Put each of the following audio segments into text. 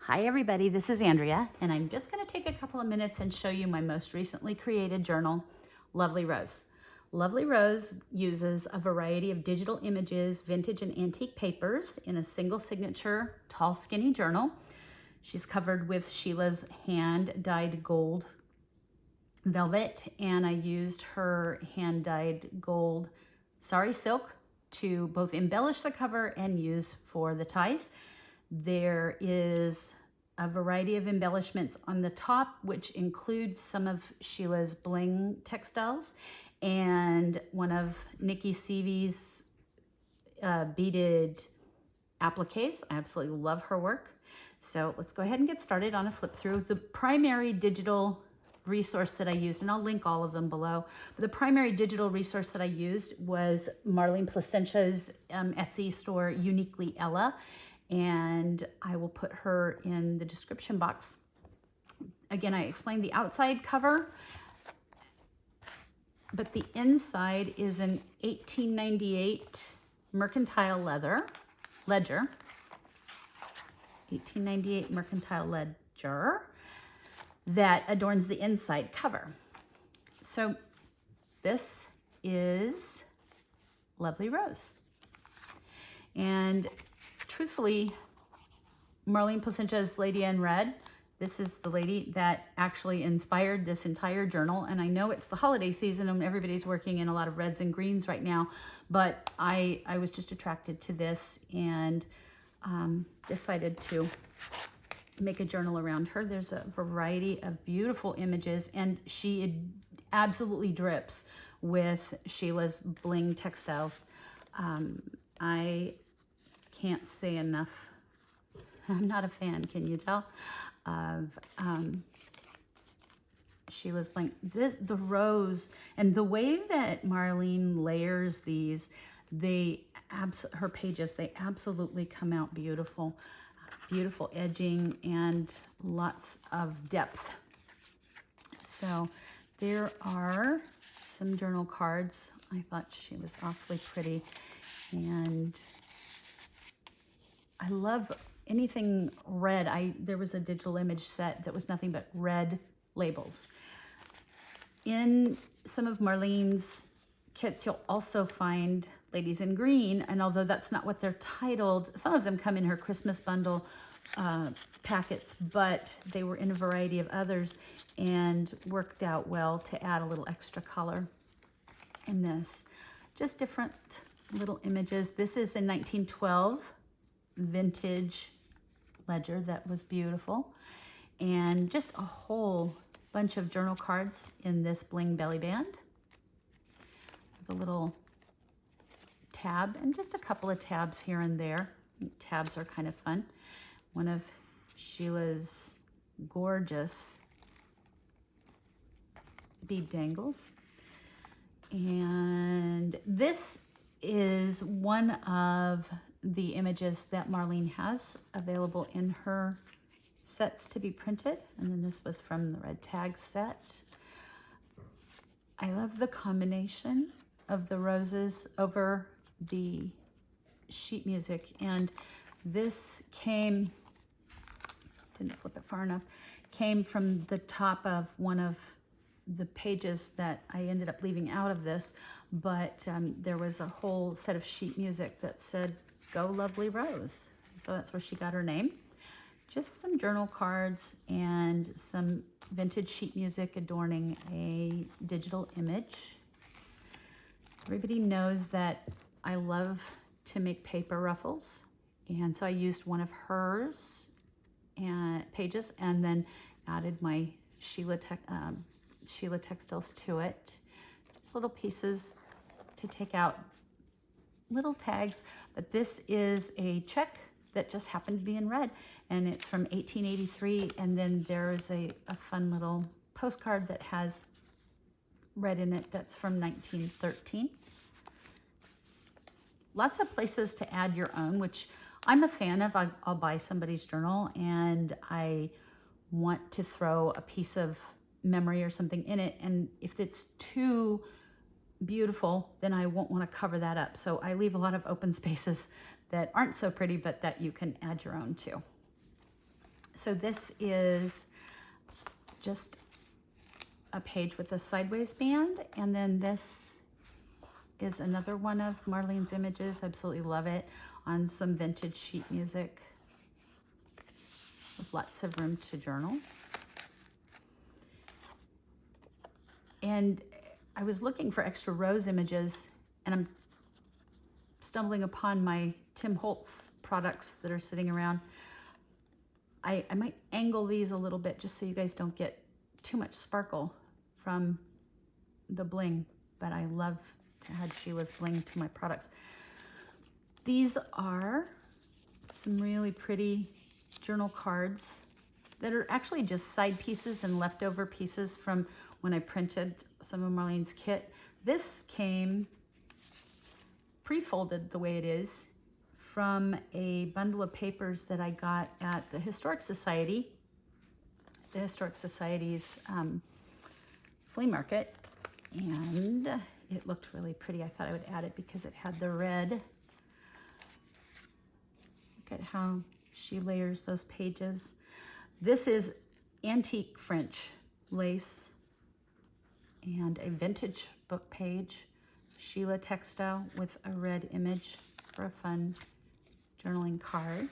Hi everybody, this is Andrea, and I'm just going to take a couple of minutes and show you my most recently created journal, Lovely Rose. Lovely Rose uses a variety of digital images, vintage and antique papers in a single signature, tall, skinny journal. She's covered with Sheila's hand-dyed gold velvet, and I used her hand-dyed gold sari silk to both embellish the cover and use for the ties. There is a variety of embellishments on the top, which include some of Sheila's bling textiles and one of Nicki Seavy's beaded appliques. I absolutely love her work. So let's go ahead and get started on a flip through. The primary digital resource that I used, and I'll link all of them below, but the primary digital resource that I used was Marlene Plasencia's Etsy store, Uniquely Ella, and I will put her in the description box. Again, I explained the outside cover, but the inside is an 1898 mercantile ledger. 1898 mercantile ledger that adorns the inside cover. So this is Lovely Rose. And truthfully, Marlene Plasencia's Lady in Red, this is the lady that actually inspired this entire journal. And I know it's the holiday season and everybody's working in a lot of reds and greens right now, but I was just attracted to this and decided to make a journal around her. There's a variety of beautiful images, and she absolutely drips with Sheila's bling textiles. I can't say enough. I'm not a fan, can you tell, of Sheila's bling. The rose and the way that Marlene layers these, her pages, they absolutely come out beautiful. Beautiful edging and lots of depth. So there are some journal cards. I thought she was awfully pretty, and I love anything red. There was a digital image set that was nothing but red labels. In some of Marlene's kits, you'll also find Ladies in Green, and although that's not what they're titled, some of them come in her Christmas bundle packets, but they were in a variety of others and worked out well to add a little extra color in this. Just different little images. This is a 1912 vintage ledger that was beautiful, and just a whole bunch of journal cards in this bling belly band. The little tab and just a couple of tabs here and there. Tabs are kind of fun. One of Sheila's gorgeous bead dangles. And this is one of the images that Marlene has available in her sets to be printed. And then this was from the red tag set. I love the combination of the roses over the sheet music, and this didn't flip it far enough, came from the top of one of the pages that I ended up leaving out of this, but there was a whole set of sheet music that said, "Go Lovely Rose." So that's where she got her name. Just some journal cards and some vintage sheet music adorning a digital image. Everybody knows that I love to make paper ruffles, and so I used one of hers pages and then added my Sheila textiles to it. Just little pieces to take out, little tags, but this is a check that just happened to be in red, and it's from 1883, and then there's a fun little postcard that has red in it that's from 1913. Lots of places to add your own, which I'm a fan of. I'll buy somebody's journal and I want to throw a piece of memory or something in it, and if it's too beautiful, then I won't want to cover that up. So I leave a lot of open spaces that aren't so pretty, but that you can add your own to. So this is just a page with a sideways band, and then this is another one of Marlene's images. Absolutely love it, on some vintage sheet music with lots of room to journal. And I was looking for extra rose images, and I'm stumbling upon my Tim Holtz products that are sitting around. I might angle these a little bit just so you guys don't get too much sparkle from the bling, but I love to add Sheila's bling to my products. These are some really pretty journal cards that are actually just side pieces and leftover pieces from when I printed some of Marlene's kit. This came pre-folded the way it is from a bundle of papers that I got at the Historic Society, the Historic Society's flea market, and it looked really pretty. I thought I would add it because it had the red. Look at how she layers those pages. This is antique French lace and a vintage book page, Sheila textile with a red image for a fun journaling card.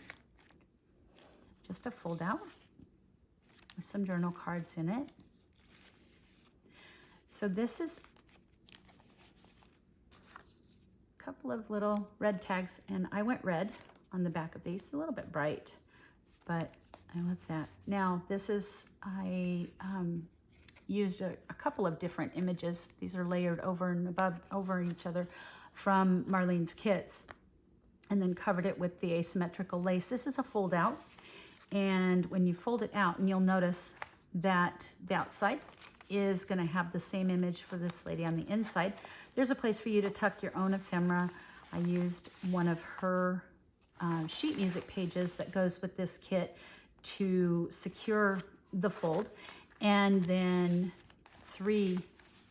Just a fold out with some journal cards in it. So this is a couple of little red tags, and I went red on the back of these, a little bit bright, but I love that. Now this is, I used a couple of different images. These are layered over and above over each other from Marlene's kits, and then covered it with the asymmetrical lace. This is a fold out, and when you fold it out, and you'll notice that the outside is going to have the same image for this lady on the inside. There's a place for you to tuck your own ephemera. I used one of her sheet music pages that goes with this kit to secure the fold, and then 3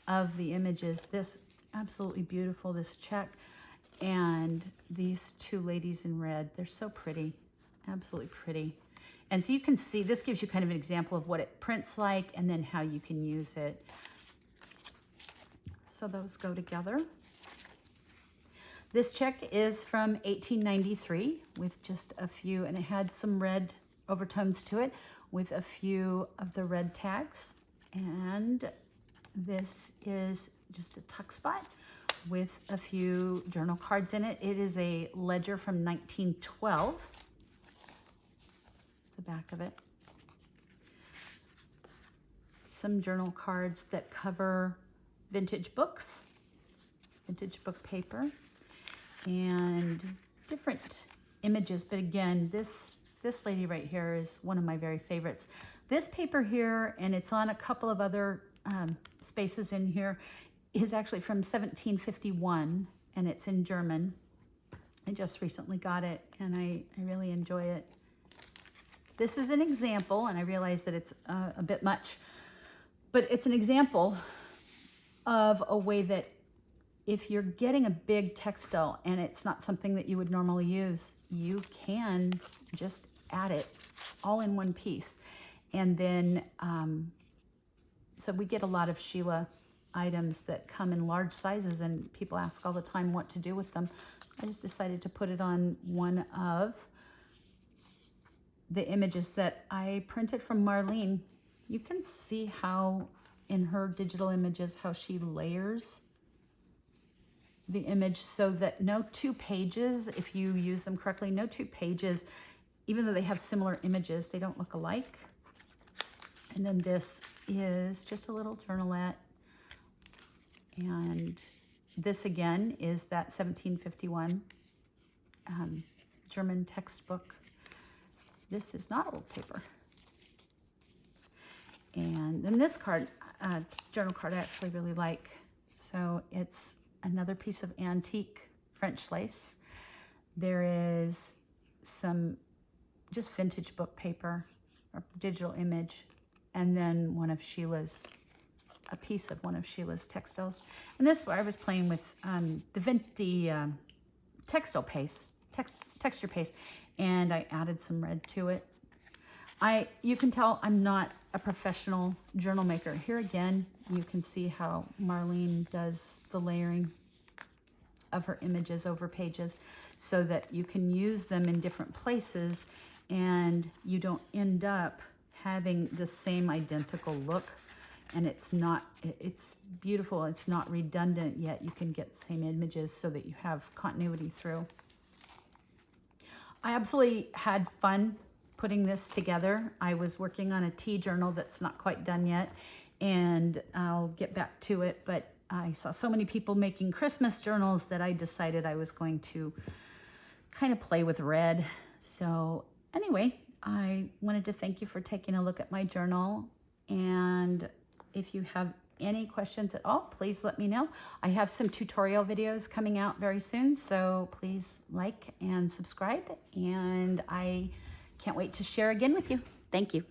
of the images, this absolutely beautiful, this check, and these 2 ladies in red. They're so pretty, absolutely pretty. And so you can see, this gives you kind of an example of what it prints like and then how you can use it. So those go together. This check is from 1893 with just a few, and it had some red overtones to it with a few of the red tags. And this is just a tuck spot with a few journal cards in it. It is a ledger from 1912. It's the back of it. Some journal cards that cover vintage books, vintage book paper, and different images. But again, this lady right here is one of my very favorites. This paper here, and it's on a couple of other spaces in here, is actually from 1751, and it's in German. I just recently got it, and I really enjoy it. This is an example, and I realize that it's a bit much, but it's an example of a way that if you're getting a big textile and it's not something that you would normally use, you can just add it all in one piece. And then, so we get a lot of Sheila items that come in large sizes, and people ask all the time what to do with them. I just decided to put it on one of the images that I printed from Marlene. You can see how in her digital images, how she layers the image so that no 2 pages, if you use them correctly, no 2 pages, even though they have similar images, they don't look alike. And then this is just a little journalette. And this again is that 1751 German textbook. This is not old paper. And then this card, journal card, I actually really like. So it's another piece of antique French lace. There is some just vintage book paper or digital image, and then one of Sheila's, a piece of one of Sheila's textiles. And this, I was playing with the textile paste, texture paste, and I added some red to it. You can tell I'm not a professional journal maker. Here again, you can see how Marlene does the layering of her images over pages so that you can use them in different places and you don't end up having the same identical look. And it's beautiful. It's not redundant, yet you can get the same images so that you have continuity through. I absolutely had fun putting this together. I was working on a tea journal that's not quite done yet, and I'll get back to it, but I saw so many people making Christmas journals that I decided I was going to kind of play with red. So anyway, I wanted to thank you for taking a look at my journal, and if you have any questions at all, please let me know. I have some tutorial videos coming out very soon, so please like and subscribe, and I can't wait to share again with you. Thank you.